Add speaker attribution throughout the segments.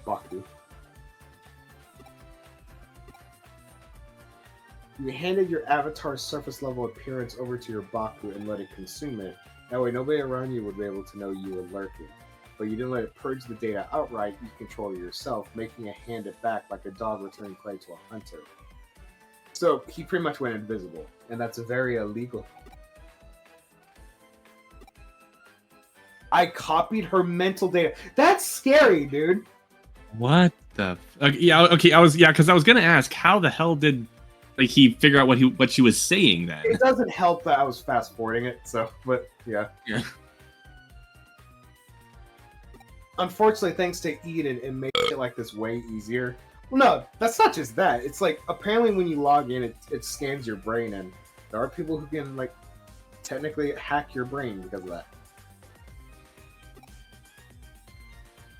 Speaker 1: Baku. You handed your avatar's surface level appearance over to your Baku and let it consume it. That way nobody around you would be able to know you were lurking. But you didn't let it purge the data outright, you control it yourself, making it hand it back like a dog returning prey to a hunter. So he pretty much went invisible, and that's very illegal. I copied her mental data. That's scary, dude.
Speaker 2: What the? Yeah, okay. I was because I was gonna ask how the hell did he figure out what she was saying then?
Speaker 1: It doesn't help that I was fast forwarding it, so but yeah.
Speaker 2: Yeah.
Speaker 1: Unfortunately, thanks to Eden, it makes it like this way easier. Well, no, that's not just that. It's like apparently when you log in, it scans your brain, and there are people who can like technically hack your brain because of that.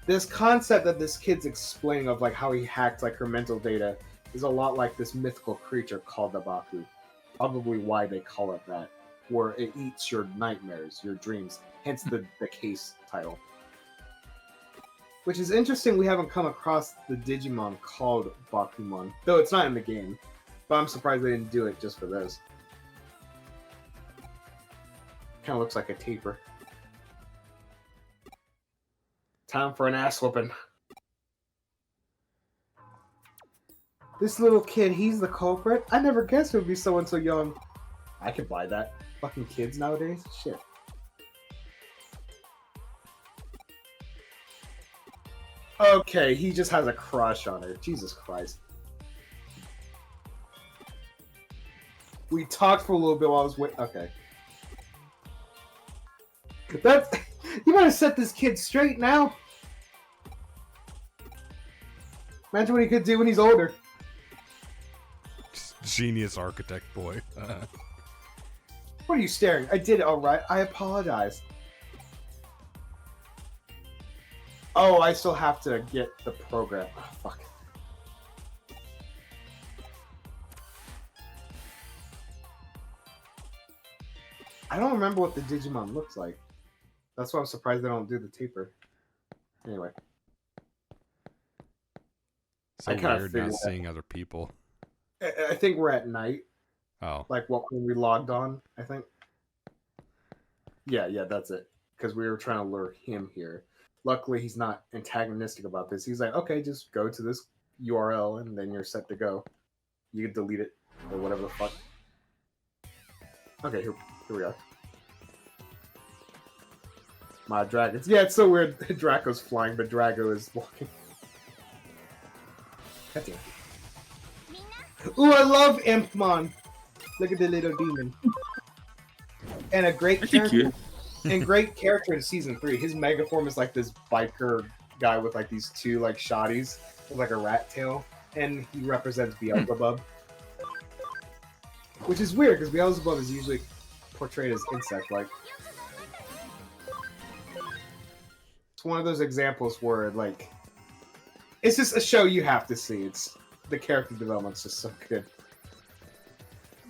Speaker 1: This concept that this kid's explaining of like how he hacked like her mental data is a lot like this mythical creature called the Baku. Probably why they call it that, where it eats your nightmares, your dreams, hence the case title. Which is interesting, we haven't come across the Digimon called Bakumon, though it's not in the game. But I'm surprised they didn't do it just for this. Kind of looks like a taper. Time for an ass whooping. This little kid, he's the culprit? I never guessed it would be someone so young. I could buy that. Fucking kids nowadays? Shit. Okay, he just has a crush on her. Jesus Christ. We talked for a little bit while I was waiting. Okay. That's... You gotta set this kid straight now. Imagine what he could do when he's older.
Speaker 3: Genius architect boy.
Speaker 1: What are you staring? I did it alright. I apologize. Oh, I still have to get the program. Oh, fuck. I don't remember what the Digimon looks like. That's why I'm surprised they don't do the taper. Anyway.
Speaker 3: So weird not seeing other people.
Speaker 1: I think we're at night.
Speaker 3: Oh.
Speaker 1: Like when we logged on, I think. Yeah, that's it. Because we were trying to lure him here. Luckily, he's not antagonistic about this. He's like, okay, just go to this URL and then you're set to go. You can delete it or whatever the fuck. Okay, here we are. My dragons. Yeah, it's so weird. Draco's flying, but Drago is walking. God damn. Ooh, I love Impmon. Look at the little demon. And a great character. And great character in season 3. His mega form is like this biker guy with like these two like shotties with like a rat tail, and he represents Beelzebub. Which is weird because Beelzebub is usually portrayed as insect-like. It's one of those examples where like it's just a show you have to see. It's the character development's just so good.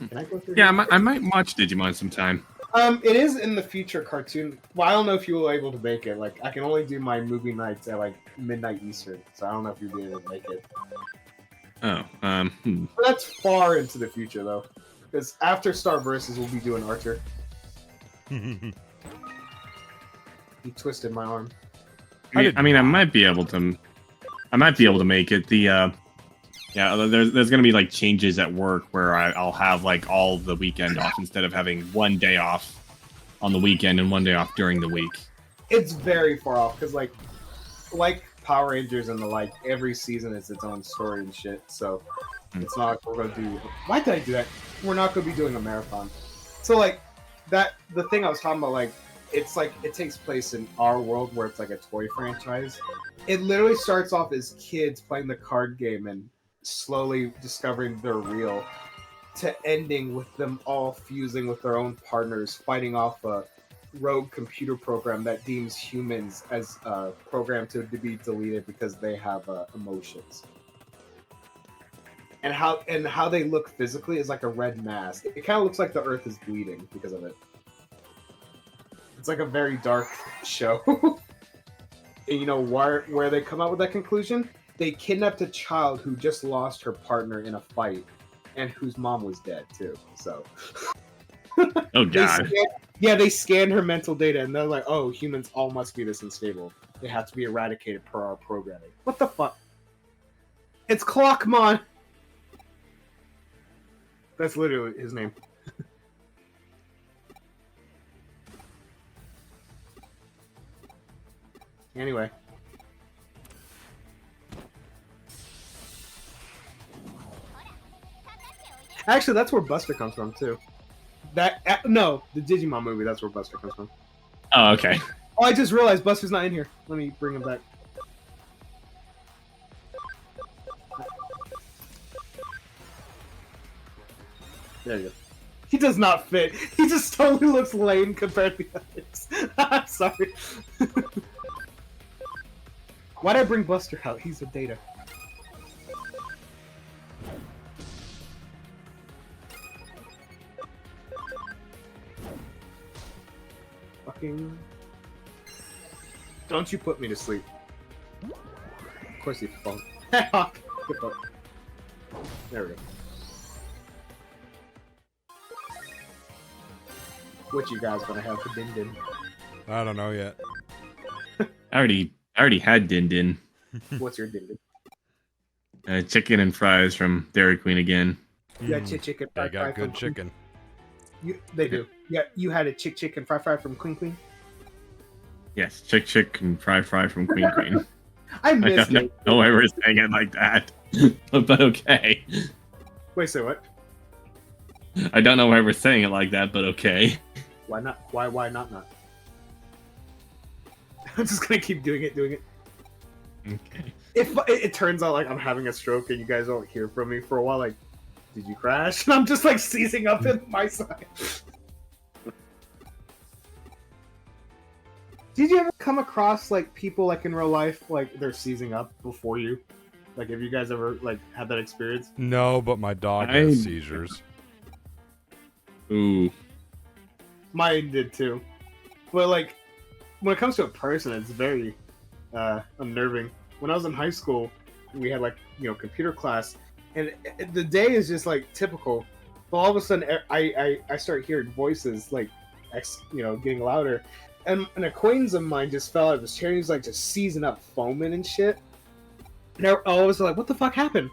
Speaker 1: Can I go through?
Speaker 2: Yeah, I might watch Digimon sometime.
Speaker 1: It is in the future cartoon. Well, I don't know if you were able to make it. Like, I can only do my movie nights at like midnight Eastern, so I don't know if you'll be able to make it.
Speaker 2: Oh,
Speaker 1: But that's far into the future though, because after Star Versus, we'll be doing Archer. He twisted my arm.
Speaker 2: I mean, I might be able to make it. Yeah, there's gonna be like changes at work where I'll have like all the weekend off instead of having one day off on the weekend and one day off during the week.
Speaker 1: It's very far off because like Power Rangers and the like, every season is its own story and shit. So it's not like we're gonna do. Why did I do that? We're not gonna be doing a marathon. So like that, the thing I was talking about, like it's like it takes place in our world where it's like a toy franchise. It literally starts off as kids playing the card game and slowly discovering they're real, to ending with them all fusing with their own partners, fighting off a rogue computer program that deems humans as programmed to be deleted because they have emotions. And how they look physically is like a red mask. It kind of looks like the Earth is bleeding because of it. It's like a very dark show. And you know where they come out with that conclusion? They kidnapped a child who just lost her partner in a fight, and whose mom was dead too. So,
Speaker 2: Oh god.
Speaker 1: they scanned her mental data, and they're like, "Oh, humans all must be this unstable. They have to be eradicated per our programming." What the fuck? It's Clockmon. That's literally his name. Anyway. Actually, that's where Buster comes from, too. No, the Digimon movie, that's where Buster comes from.
Speaker 2: Oh, okay.
Speaker 1: Oh, I just realized Buster's not in here. Let me bring him back. There you go. He does not fit. He just totally looks lame compared to the others. I'm sorry. Why'd I bring Buster out? He's a data. Fucking... Don't you put me to sleep. Of course you phone. Hawk! Good fuck. There we go. What you guys gonna have for Din Din?
Speaker 3: I don't know yet.
Speaker 2: I already had Din Din.
Speaker 1: What's your Din Din?
Speaker 2: Chicken and fries from Dairy Queen again.
Speaker 1: You had chicken fry
Speaker 3: They got good chicken.
Speaker 1: They do. Yeah, you had a chicken fry from Queen.
Speaker 2: Yes, chick and fry from Queen Queen.
Speaker 1: I
Speaker 2: I
Speaker 1: missed
Speaker 2: don't
Speaker 1: it.
Speaker 2: know why we're saying it like that, but okay.
Speaker 1: Wait, say what?
Speaker 2: I don't know why we're saying it like that, but okay.
Speaker 1: Why not? Why not? I'm just gonna keep doing it.
Speaker 2: Okay.
Speaker 1: If it turns out like I'm having a stroke and you guys don't hear from me for a while, like, did you crash? And I'm just like seizing up in my side. Did you ever come across like people like in real life, like they're seizing up before you? Like, have you guys ever like had that experience?
Speaker 3: No, but my dog
Speaker 2: I-
Speaker 3: has seizures.
Speaker 2: Ooh.
Speaker 1: Mine did too. But like, when it comes to a person, it's very unnerving. When I was in high school, we had like, computer class, and the day is just like typical. But all of a sudden, I start hearing voices like, getting louder. And an acquaintance of mine just fell out of his chair, and he's like just seizing up, foaming and shit. And all of us are like, what the fuck happened?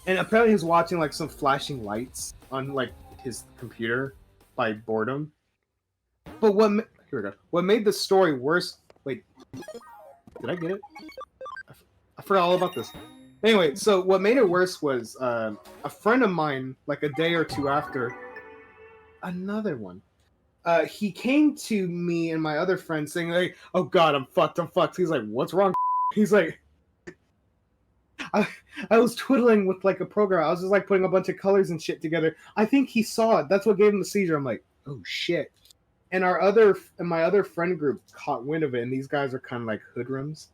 Speaker 1: And apparently he's watching like some flashing lights on like his computer by boredom. But here we go. What made the story worse? Wait, did I get it? I forgot all about this. Anyway, so what made it worse was a friend of mine, like a day or two after, another one. He came to me and my other friend saying like, "Oh God, I'm fucked. He's like, "What's wrong?" He's like, I was twiddling with like a program. I was just like putting a bunch of colors and shit together. I think he saw it. That's what gave him the seizure. I'm like, oh shit. And my other friend group caught wind of it, and these guys are kind of like hoodlums.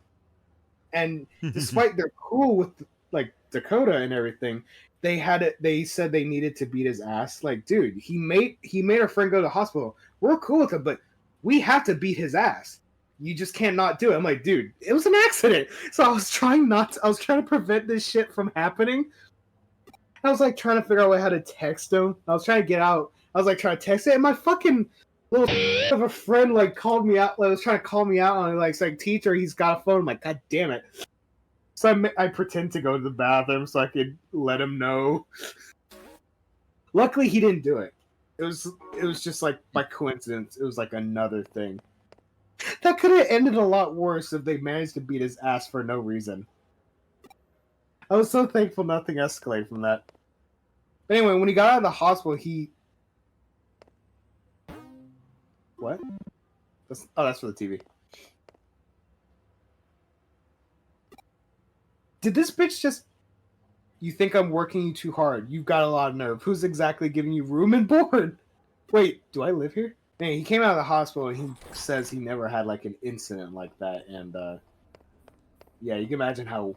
Speaker 1: And despite they're cool with like Dakota and everything, they said they needed to beat his ass. Like, dude, he made our friend go to the hospital. We're cool with it, but we have to beat his ass. You just can't not do it. I'm like, dude, it was an accident. So I was trying to prevent this shit from happening. I was like trying to figure out how to text him. I was trying to get out. I was like trying to text it, and my fucking little of a friend like called me out. Like, was trying to call me out on it. Like, it's like, teacher, he's got a phone. I'm like, God damn it. So I pretend to go to the bathroom so I could let him know. Luckily, he didn't do it. It was just like by coincidence. It was like another thing. That could have ended a lot worse if they managed to beat his ass for no reason. I was so thankful nothing escalated from that. But anyway, when he got out of the hospital, What? That's for the TV. Did this bitch just... You think I'm working you too hard. You've got a lot of nerve. Who's exactly giving you room and board? Wait, do I live here? Man, he came out of the hospital and he says he never had like an incident like that. And yeah, you can imagine how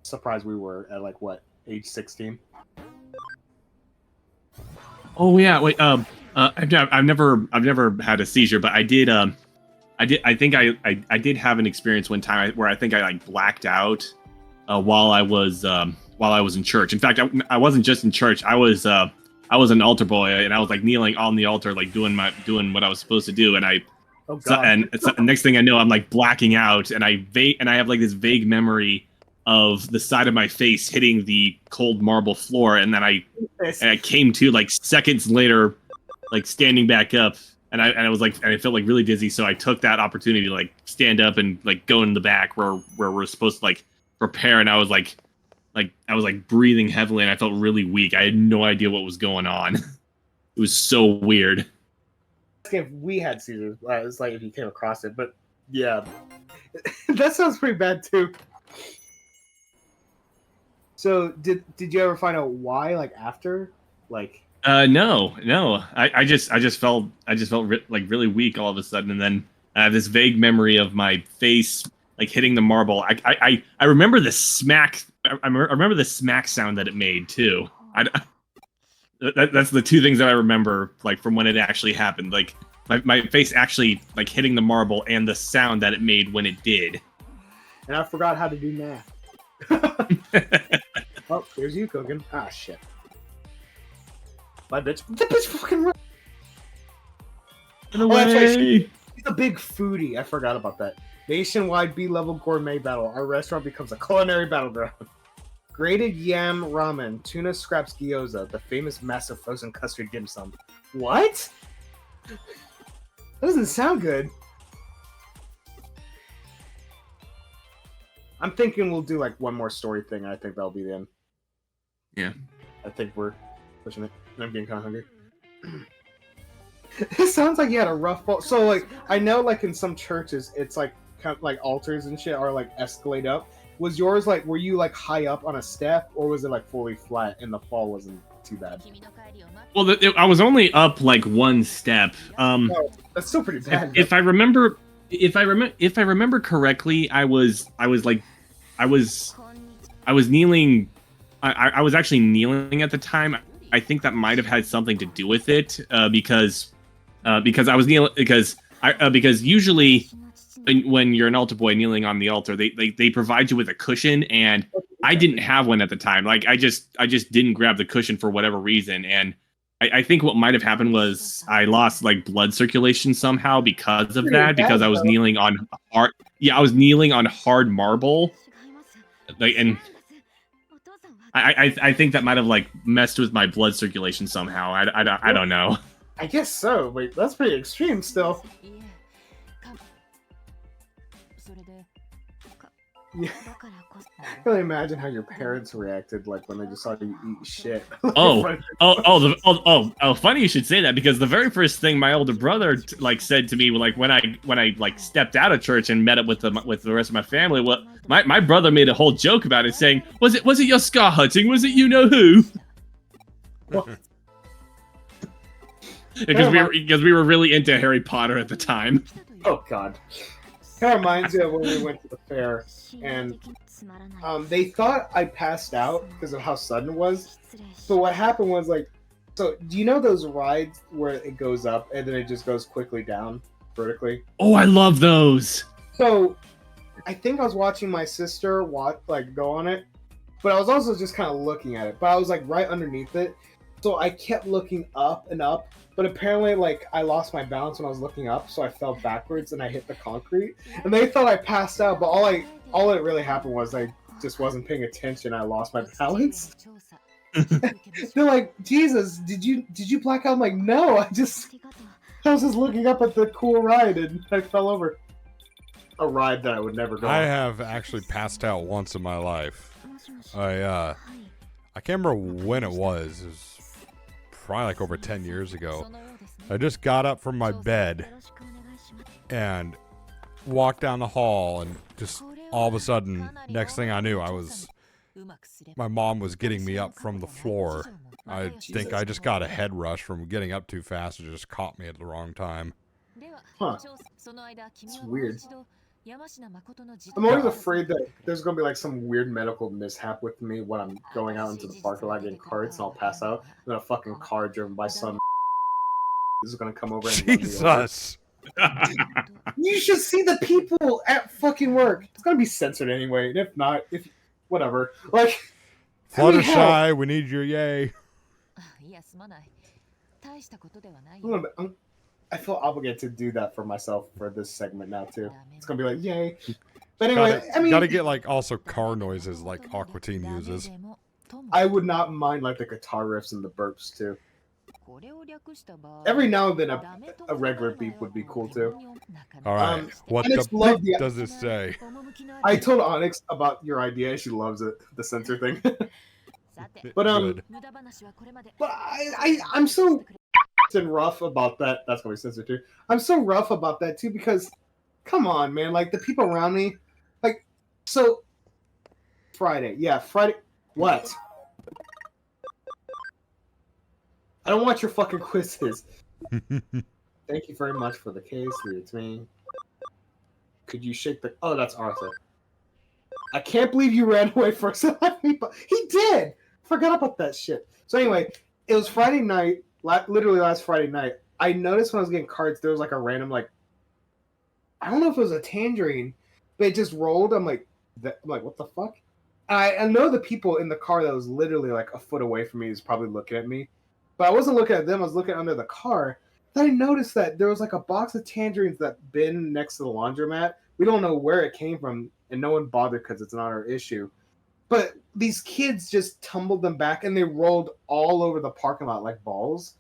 Speaker 1: surprised we were at like what, age 16?
Speaker 2: Oh yeah, wait. I've never had a seizure, but I did. I think I did have an experience one time where I think I like blacked out while I was in church. In fact, I wasn't just in church. I was an altar boy, and I was like kneeling on the altar, like doing what I was supposed to do. And next thing I know, I'm like blacking out, and I have like this vague memory of the side of my face hitting the cold marble floor, and then I came to like seconds later, like standing back up. And I felt like really dizzy, so I took that opportunity to like stand up and like go in the back where we're supposed to like prepare. And I was like breathing heavily, and I felt really weak. I had no idea what was going on. It was so weird.
Speaker 1: If we had seizures, it's like if you came across it, but yeah, that sounds pretty bad too. So did you ever find out why? Like after, like.
Speaker 2: No. I just felt like really weak all of a sudden, and then I have this vague memory of my face like hitting the marble. I remember the smack. I remember the smack sound that it made too. That's the two things that I remember, like from when it actually happened. Like my face actually like hitting the marble and the sound that it made when it did.
Speaker 1: And I forgot how to do math. Oh, here's you cooking. Ah, shit. My bitch. The bitch fucking run.
Speaker 2: Oh, that's right.
Speaker 1: He's a big foodie. I forgot about that. Nationwide B-level gourmet battle. Our restaurant becomes a culinary battleground. Grated yam ramen, tuna scraps gyoza, the famous massive frozen custard dim sum. What? That doesn't sound good. I'm thinking we'll do like one more story thing. I think that'll be the end.
Speaker 2: Yeah.
Speaker 1: I think we're pushing it. I'm getting kind of hungry. It sounds like you had a rough fall. So, like, I know, like, in some churches, it's like, kind of, like, altars and shit are, like, escalate up. Was yours, like, were you, like, high up on a step, or was it, like, fully flat and the fall wasn't too bad?
Speaker 2: Well, I was only up, like, one step.
Speaker 1: Oh, that's still pretty bad.
Speaker 2: If I remember correctly, I was kneeling. I was actually kneeling at the time. I think that might have had something to do with it, because I was kneeling because usually when you're an altar boy kneeling on the altar, they provide you with a cushion, and I didn't have one at the time. Like I just didn't grab the cushion for whatever reason, and I think what might have happened was I lost like blood circulation somehow because of that, because I was kneeling on hard. Yeah, I was kneeling on hard marble, like and. I think that might have like messed with my blood circulation somehow. I don't know.
Speaker 1: I guess so. Wait, that's pretty extreme still. Yeah. I can really imagine how your parents reacted, like when they just saw you eat shit.
Speaker 2: Funny you should say that, because the very first thing my older brother like said to me, like when I like stepped out of church and met up with the rest of my family, what my brother made a whole joke about it, saying, was it your scar hunting? Was it you know who? Because we were really into Harry Potter at the time.
Speaker 1: Oh God. Kind of reminds you of when we went to the fair, and they thought I passed out because of how sudden it was. So what happened was, like, so do you know those rides where it goes up and then it just goes quickly down vertically?
Speaker 2: Oh, I love those.
Speaker 1: So I think I was watching my sister go on it, but I was also just kind of looking at it. But I was like right underneath it, so I kept looking up and up. But apparently, like, I lost my balance when I was looking up, so I fell backwards and I hit the concrete. And they thought I passed out, but all that really happened was I just wasn't paying attention. I lost my balance. They're like, Jesus, did you black out? I'm like, no, I was just looking up at the cool ride and I fell over. A ride that I would never go on.
Speaker 3: I have actually passed out once in my life. I can't remember when it was. It was probably like over 10 years ago. I just got up from my bed and walked down the hall, and just all of a sudden, next thing I knew, my mom was getting me up from the floor. I think I just got a head rush from getting up too fast. It just caught me at the wrong time.
Speaker 1: Huh. It's weird. I'm always afraid that there's going to be like some weird medical mishap with me when I'm going out into the parking lot getting carts, and I'll pass out, and then a fucking car driven by some is going to come over and
Speaker 3: Jesus!
Speaker 1: You should see the people at fucking work. It's gonna be censored anyway, and if not, whatever. Like,
Speaker 3: Fluttershy, we need your yay.
Speaker 1: I feel obligated to do that for myself for this segment now too. It's gonna be like, yay. But anyway, I mean,
Speaker 3: gotta get like also car noises like Aqua Teen uses.
Speaker 1: I would not mind like the guitar riffs and the burps too. Every now and then a regular beep would be cool too.
Speaker 3: All right, what
Speaker 1: Onyx
Speaker 3: the does this say?
Speaker 1: I told Onyx about your idea. She loves it, the censor thing. But
Speaker 3: Good.
Speaker 1: but I'm so rough about that. That's gonna be censored too. I'm so rough about that too because, come on, man. Like the people around me, like so. Friday. What? I don't want your fucking quizzes. Thank you very much for the case. Leave it to me. Could you shake the? Oh, that's Arthur. I can't believe you ran away first. He did. Forgot about that shit. So anyway, it was Friday night. Literally last Friday night. I noticed when I was getting cards, there was like a random like. I don't know if it was a tangerine, but it just rolled. I'm like, what the fuck? I know the people in the car that was literally like a foot away from me is probably looking at me, but I wasn't looking at them. I was looking under the car. Then I noticed that there was like a box of tangerines that bin next to the laundromat. We don't know where it came from, and no one bothered because it's not our issue. But these kids just tumbled them back, and they rolled all over the parking lot like balls.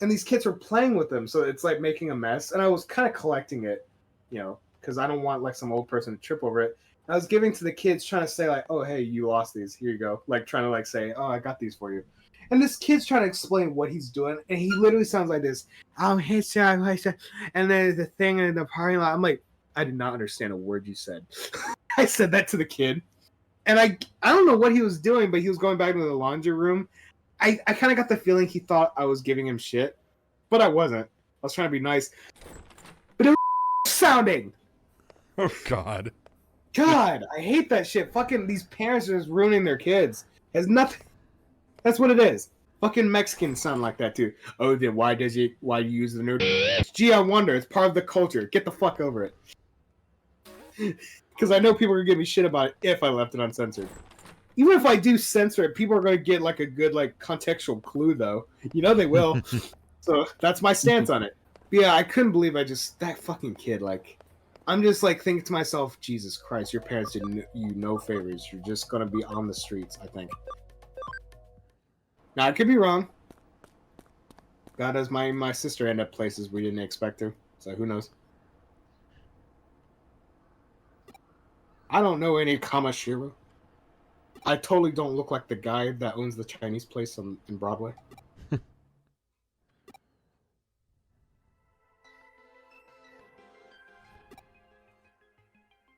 Speaker 1: And these kids were playing with them, so it's like making a mess. And I was kind of collecting it, because I don't want like some old person to trip over it. I was giving to the kids, trying to say like, "Oh, hey, you lost these. Here you go." Like trying to like say, "Oh, I got these for you." And this kid's trying to explain what he's doing, and he literally sounds like this. Hey, sir, and then the thing in the parking lot. I'm like, I did not understand a word you said. I said that to the kid, and I don't know what he was doing, but he was going back to the laundry room. I kind of got the feeling he thought I was giving him shit, but I wasn't. I was trying to be nice, but it was sounding.
Speaker 3: Oh God.
Speaker 1: God, I hate that shit. Fucking these parents are just ruining their kids. It's nothing. That's what it is. Fucking Mexicans sound like that too. Oh, then why do you use the nerd? Gee, I wonder. It's part of the culture. Get the fuck over it. Because I know people are gonna give me shit about it if I left it uncensored. Even if I do censor it, people are gonna get like a good like contextual clue though. They will. So that's my stance on it. But yeah, I couldn't believe that fucking kid like. I'm just like thinking to myself, Jesus Christ, your parents did you no favors. You're just gonna be on the streets, I think. Now I could be wrong. God has my sister end up places we didn't expect her, so who knows? I don't know any Kamashiro. I totally don't look like the guy that owns the Chinese place in Broadway.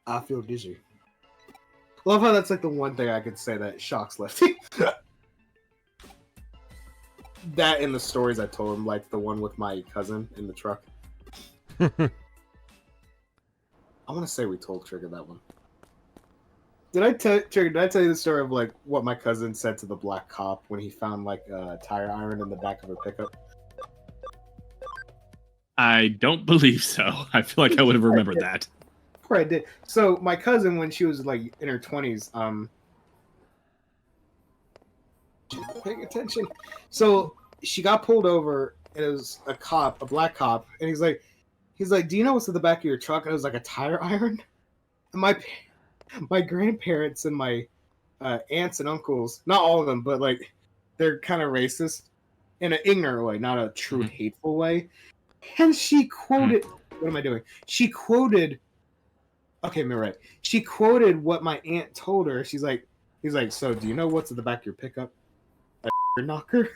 Speaker 1: I feel dizzy. Love how that's like the one thing I could say that shocks Lefty. That and the stories I told him, like the one with my cousin in the truck. I want to say we told Trigger that one. Did I tell you the story of like what my cousin said to the black cop when he found like a tire iron in the back of her pickup?
Speaker 2: I don't believe so. I feel like I would have remembered that.
Speaker 1: I did. So my cousin, when she was like in her 20s, paying attention. So she got pulled over, and it was a black cop, and he's like, "Do you know what's in the back of your truck?" And it was like a tire iron. And my grandparents and my aunts and uncles, not all of them, but like they're kind of racist in an ignorant way, not a true hateful way. And she quoted, what am I doing? She quoted. Okay, I'm right. She quoted what my aunt told her. He's like, "So do you know what's in the back of your pickup? A knocker?"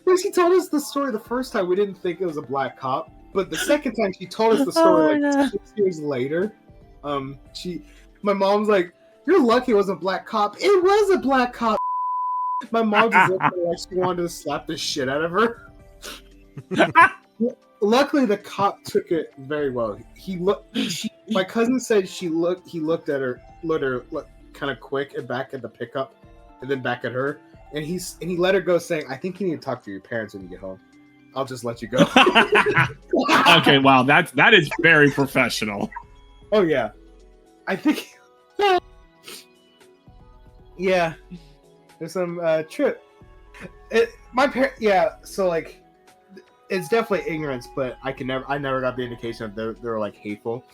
Speaker 1: When she told us the story the first time, we didn't think it was a black cop. But the second time she told us the story, 6 years later, my mom's like, "You're lucky it was a black cop." It was a black cop. My mom just looked at her like she wanted to slap the shit out of her. Luckily, the cop took it very well. My cousin said he looked at her kind of quick and back at the pickup, and then back at her, and he let her go, saying, "I think you need to talk to your parents when you get home. I'll just let you go."
Speaker 2: Okay, wow, that is very professional.
Speaker 1: Oh yeah, I think. Yeah, there's some trip. My parents, yeah. So like, it's definitely ignorance, but I never got the indication of they were like hateful.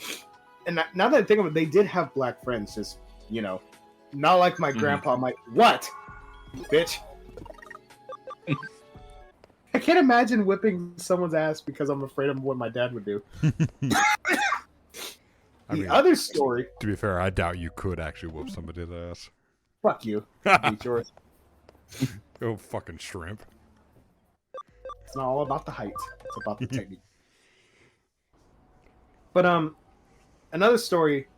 Speaker 1: And now that I think of it, they did have black friends, just not like my grandpa. I'm like, what, bitch? I can't imagine whipping someone's ass because I'm afraid of what my dad would do. The other story.
Speaker 3: To be fair, I doubt you could actually whoop somebody's ass.
Speaker 1: Fuck you. Beat yours.
Speaker 3: Oh, fucking shrimp.
Speaker 1: It's not all about the height. It's about the technique. But another story.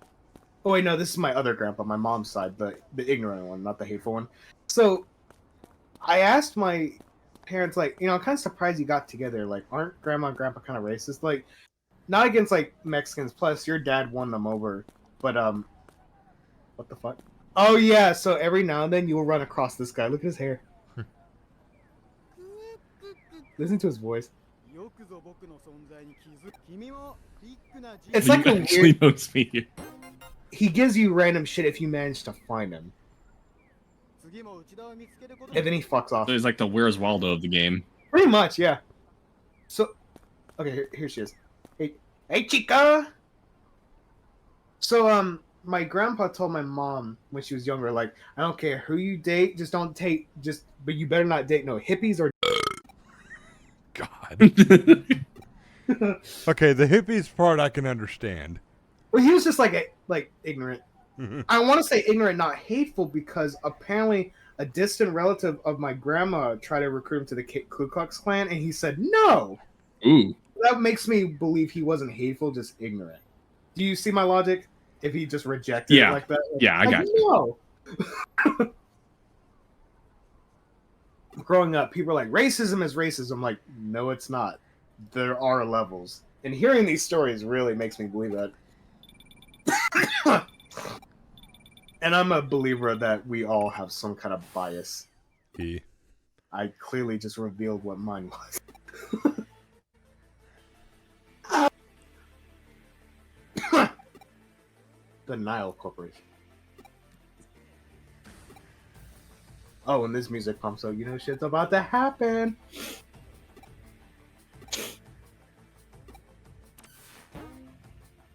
Speaker 1: Oh wait, no, this is my other grandpa, my mom's side, the ignorant one, not the hateful one. So I asked my parents, like, I'm kind of surprised you got together. Like, aren't grandma and grandpa kind of racist? Like, not against like Mexicans. Plus, your dad won them over. But what the fuck? Oh yeah. So every now and then you will run across this guy. Look at his hair. Listen to his voice. It's like a weird.
Speaker 2: Knows me.
Speaker 1: He gives you random shit if you manage to find him, and then he fucks off.
Speaker 2: So he's like the Where's Waldo of the game.
Speaker 1: Pretty much, yeah. So, okay, here she is. Hey, chica. So, my grandpa told my mom when she was younger, like, I don't care who you date, just don't date, but you better not date no hippies or.
Speaker 3: God. Okay, the hippies part I can understand.
Speaker 1: Well, he was just like ignorant. I want to say ignorant, not hateful, because apparently a distant relative of my grandma tried to recruit him to the Ku Klux Klan, and he said no.
Speaker 2: Ooh.
Speaker 1: That makes me believe he wasn't hateful, just ignorant. Do you see my logic? If he just rejected it like that?
Speaker 2: Yeah, I got
Speaker 1: you. No. Growing up, people are like, racism is racism. Like, no, it's not. There are levels. And hearing these stories really makes me believe that. And I'm a believer that we all have some kind of bias. I clearly just revealed what mine was. The Nile Corporation. Oh, and this music pumps, so you know shit's about to happen.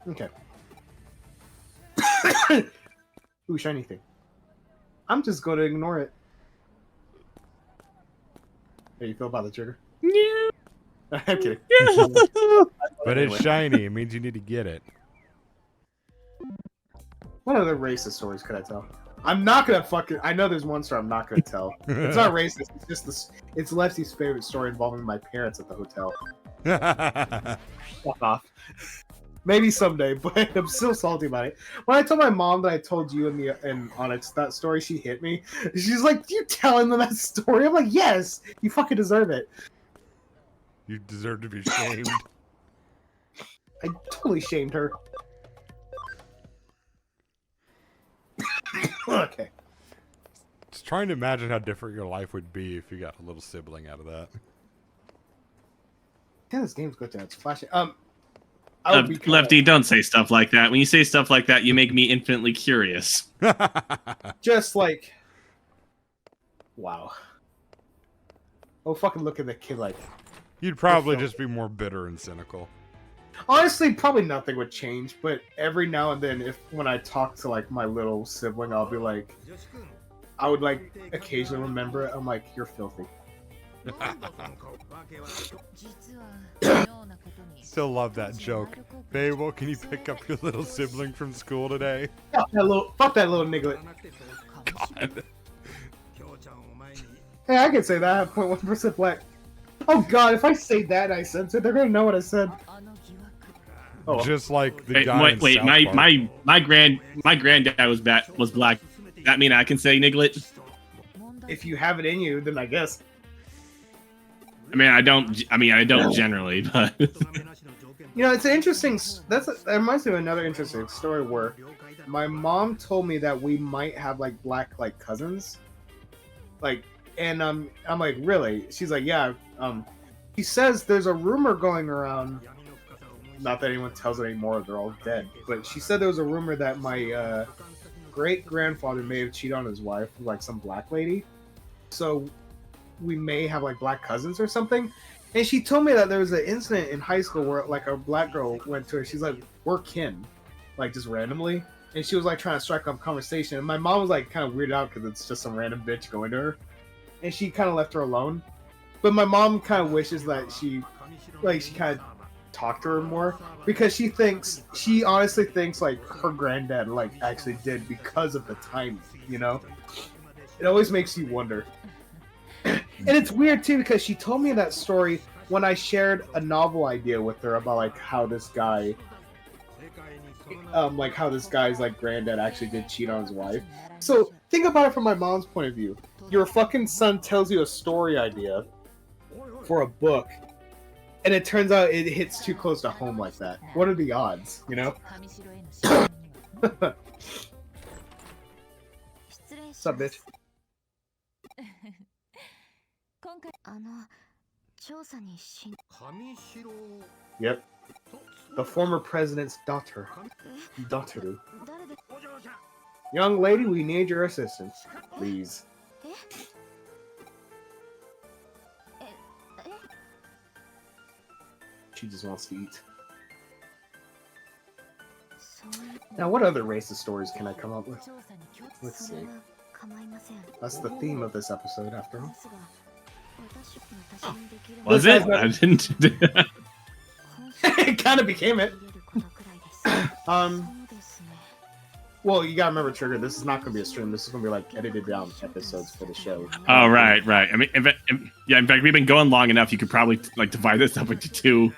Speaker 1: Okay. Ooh, shiny thing. I'm just going to ignore it. How you feel about the trigger?
Speaker 2: Yeah.
Speaker 1: I'm kidding.
Speaker 3: But it's shiny. It means you need to get it.
Speaker 1: What other racist stories could I tell? I'm not gonna fucking. I know there's one story I'm not gonna tell. It's not racist. It's just this. It's Lefty's favorite story involving my parents at the hotel. Fuck off. Maybe someday, but I'm still salty about it. When I told my mom that I told you and Onyx that story, she hit me. She's like, "You telling them that story?" I'm like, "Yes, you fucking deserve it."
Speaker 3: You deserve to be shamed.
Speaker 1: I totally shamed her. Okay.
Speaker 3: Just trying to imagine how different your life would be if you got a little sibling out of that.
Speaker 1: Yeah, this game's good. It's flashing.
Speaker 2: Lefty, don't say stuff like that. When you say stuff like that, you make me infinitely curious.
Speaker 1: Just like, wow. Oh, fucking look at the kid like.
Speaker 3: You'd probably just be more bitter and cynical.
Speaker 1: Honestly, probably nothing would change, but every now and then, when I talk to like my little sibling, I'll be like, I would like occasionally remember it. I'm like, you're filthy.
Speaker 3: Still love that joke. Babel, can you pick up your little sibling from school today?
Speaker 1: Fuck that little nigga.
Speaker 3: God.
Speaker 1: Hey, I can say that. I have 0.1% black. Oh god, if I say that and I censor, they're gonna know what I said.
Speaker 3: Oh. Just like the guy
Speaker 2: wait,
Speaker 3: in South Park.
Speaker 2: my granddad was black. That mean I can say niglet?
Speaker 1: If you have it in you, then I guess.
Speaker 2: I mean I don't generally, but
Speaker 1: it's an interesting. That reminds me of another interesting story where my mom told me that we might have like black like cousins, like And I'm like, really? She's like, yeah. He says there's a rumor going around. Not that anyone tells it anymore; they're all dead. But she said there was a rumor that my great grandfather may have cheated on his wife with like some black lady. So we may have like black cousins or something. And she told me that there was an incident in high school where like a black girl went to her. She's like, "We're kin," like just randomly. And she was like trying to strike up conversation. And my mom was like kind of weirded out because it's just some random bitch going to her. And she kind of left her alone. But my mom kind of wishes that she kind of talked to her more because she honestly thinks like her granddad like actually did because of the timing, you know? It always makes you wonder. And it's weird too because she told me that story when I shared a novel idea with her about like how this guy's like granddad actually did cheat on his wife. So think about it from my mom's point of view. Your fucking son tells you a story idea for a book, and it turns out it hits too close to home like that. What are the odds, you know? What's up, bitch? Yep. The former president's daughter. Young lady, we need your assistance. Please. She just wants to eat. Now, what other racist stories can I come up with? Let's see. That's the theme of this episode, after all.
Speaker 2: Was it? I didn't.
Speaker 1: It kind of became it. Well, you gotta remember, Trigger, this is not gonna be a stream. This is gonna be like edited down episodes for the show.
Speaker 2: Oh, right. I mean, in fact, we've been going long enough. You could probably like divide this up into two.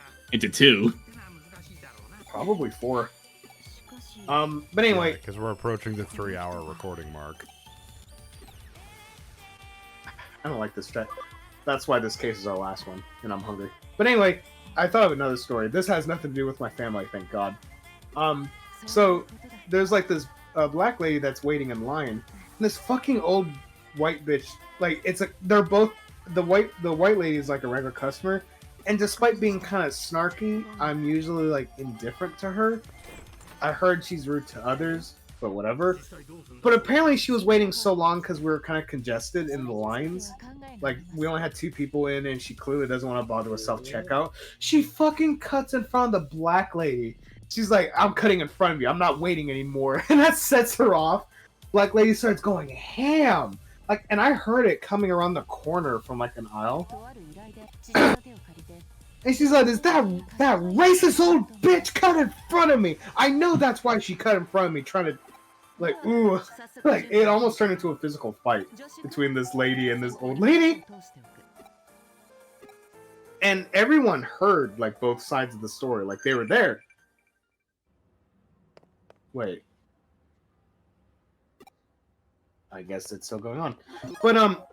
Speaker 1: Probably 4. But anyway,
Speaker 3: because we're approaching the 3-hour recording mark.
Speaker 1: I don't like this track. That's why this case is our last one, and I'm hungry. But anyway, I thought of another story. This has nothing to do with my family, thank God. So there's like this black lady that's waiting in line, and this fucking old white bitch. Like they're both the white lady is like a regular customer, and despite being kind of snarky, I'm usually like indifferent to her. I heard she's rude to others, but whatever. But apparently she was waiting so long because we were kind of congested in the lines. Like, we only had 2 people in, and she clearly doesn't want to bother with self-checkout. She fucking cuts in front of the black lady. She's like, I'm cutting in front of you. I'm not waiting anymore. And that sets her off. Black lady starts going ham. Like, and I heard it coming around the corner from, like, an aisle. And she's like, is that racist old bitch cut in front of me? I know that's why she cut in front of me, trying to, like, ooh. Like, it almost turned into a physical fight between this lady and this old lady. And everyone heard, like, both sides of the story. Like, they were there. Wait. I guess it's still going on. But,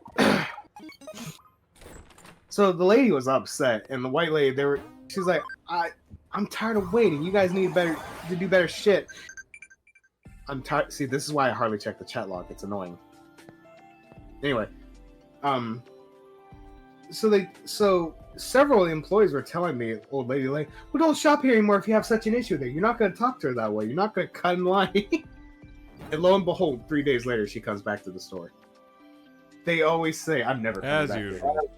Speaker 1: so the lady was upset, and the white lady, she's like, I'm tired of waiting. You guys need to do better shit. I'm tired. See, this is why I hardly check the chat log. It's annoying. Anyway, so several of the employees were telling me, old lady, like, well, don't shop here anymore if you have such an issue there. You're not going to talk to her that way. You're not going to cut in line. And lo and behold, 3 days later, she comes back to the store. They always say, I'm never coming back. As usual.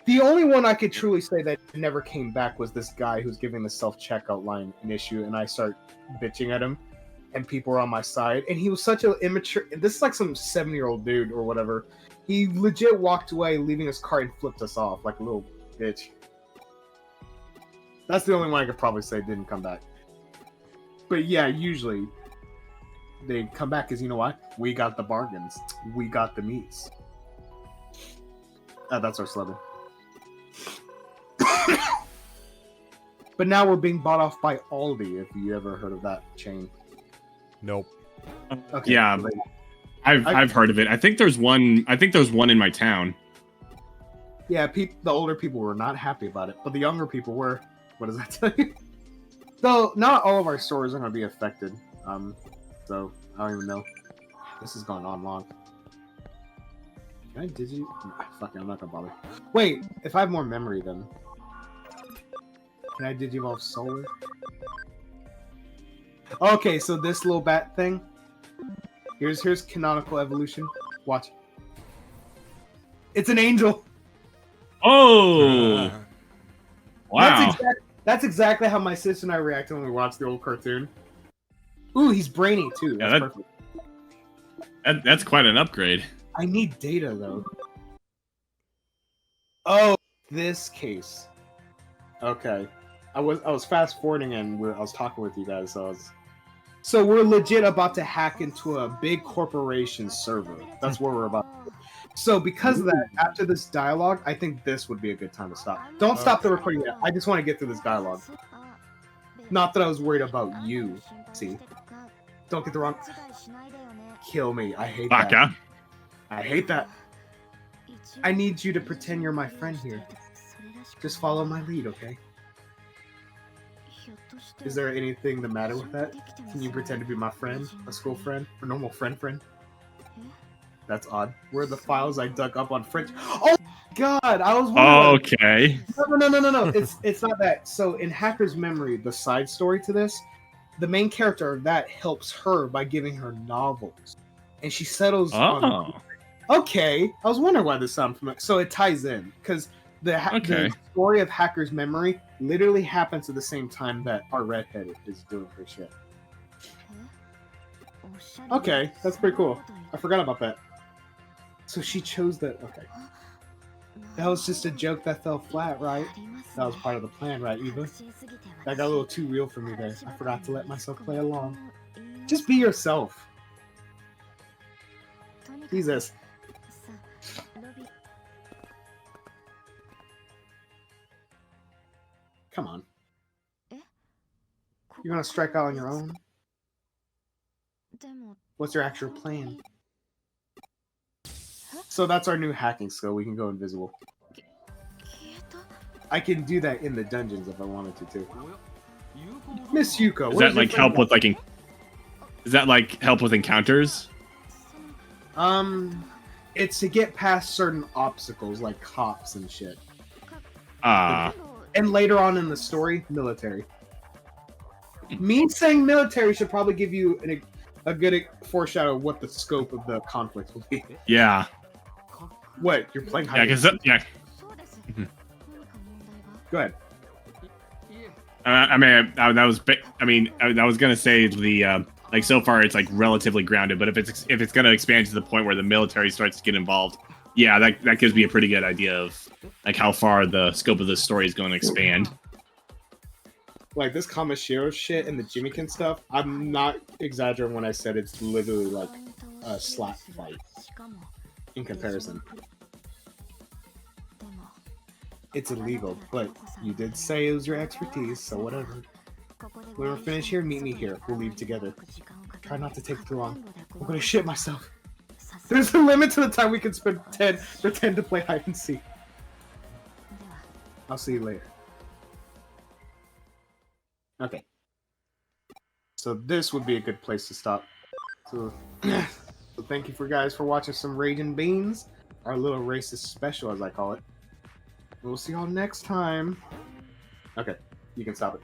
Speaker 1: The only one I could truly say that never came back was this guy who's giving the self-checkout line an issue, and I start bitching at him, and people were on my side, and he was such an immature... This is like some 7-year-old dude or whatever. He legit walked away, leaving his cart, and flipped us off like a little bitch. That's the only one I could probably say didn't come back. But yeah, usually they come back because, you know what? We got the bargains. We got the meats. That's our slogan. But now we're being bought off by Aldi, if you ever heard of that chain.
Speaker 3: Nope.
Speaker 2: Okay, yeah, I've heard of it. I think there's one in my town.
Speaker 1: Yeah, the older people were not happy about it, but the younger people were. What does that tell you? So not all of our stores are going to be affected. So I don't even know. This has gone on long. Can I digi? Fuck it, I'm not gonna bother. Wait, if I have more memory, then can I digivolve Solar? Okay, so this little bat thing. Here's canonical evolution. Watch. It's an angel.
Speaker 2: Oh, wow.
Speaker 1: That's exactly how my sister and I reacted when we watched the old cartoon. Ooh, he's brainy too. That's perfect.
Speaker 2: That's quite an upgrade.
Speaker 1: I need data though. Oh, this case. Okay, I was fast forwarding and I was talking with you guys. So we're legit about to hack into a big corporation server. That's where we're about. So because of that, after this dialogue, I think this would be a good time to stop. Don't stop the recording yet. I just want to get through this dialogue. Not that I was worried about you. See, don't get the wrong. Kill me. I hate that. I hate that. I need you to pretend you're my friend here. Just follow my lead, okay? Is there anything the matter with that? Can you pretend to be my friend? A school friend? A normal friend? That's odd. Where are the files I dug up on French? Oh God! I was wondering.
Speaker 2: Okay.
Speaker 1: No. It's not that. So in Hacker's Memory, the side story to this, the main character of that helps her by giving her novels, and she settles.
Speaker 2: Oh.
Speaker 1: Okay, I was wondering why this sounded familiar. So it ties in because the story of Hacker's Memory literally happens at the same time that our redhead is doing her shit. Okay, that's pretty cool. I forgot about that. So she chose that. Okay. That was just a joke that fell flat, right? That was part of the plan, right, Eva? That got a little too real for me there. I forgot to let myself play along. Just be yourself. Jesus. Come on. You're gonna strike out on your own? What's your actual plan? So that's our new hacking skill. We can go invisible. I can do that in the dungeons if I wanted to too. Miss Yuko,
Speaker 2: is that like help with like? Is that like help with encounters?
Speaker 1: It's to get past certain obstacles like cops and shit. And later on in the story, military. Me saying military should probably give you a good foreshadow of what the scope of the conflict will be.
Speaker 2: Yeah.
Speaker 1: What? You're playing hide?
Speaker 2: Yeah, because
Speaker 1: Go ahead.
Speaker 2: I was gonna say the like so far it's like relatively grounded, but if it's gonna expand to the point where the military starts to get involved, yeah, that gives me a pretty good idea of like how far the scope of the story is going to expand.
Speaker 1: Like this Kamashiro shit and the Jimmykin stuff, I'm not exaggerating when I said it's literally like a slap fight in comparison. It's illegal, but you did say it was your expertise, so whatever. When we're finished here, meet me here. We'll leave together. Try not to take too long. I'm gonna shit myself. There's a limit to the time we can pretend to play hide and seek. I'll see you later. Okay. So this would be a good place to stop. So thank you guys for watching some Raging Beans, our little racist special as I call it. We'll see y'all next time. Okay, you can stop it.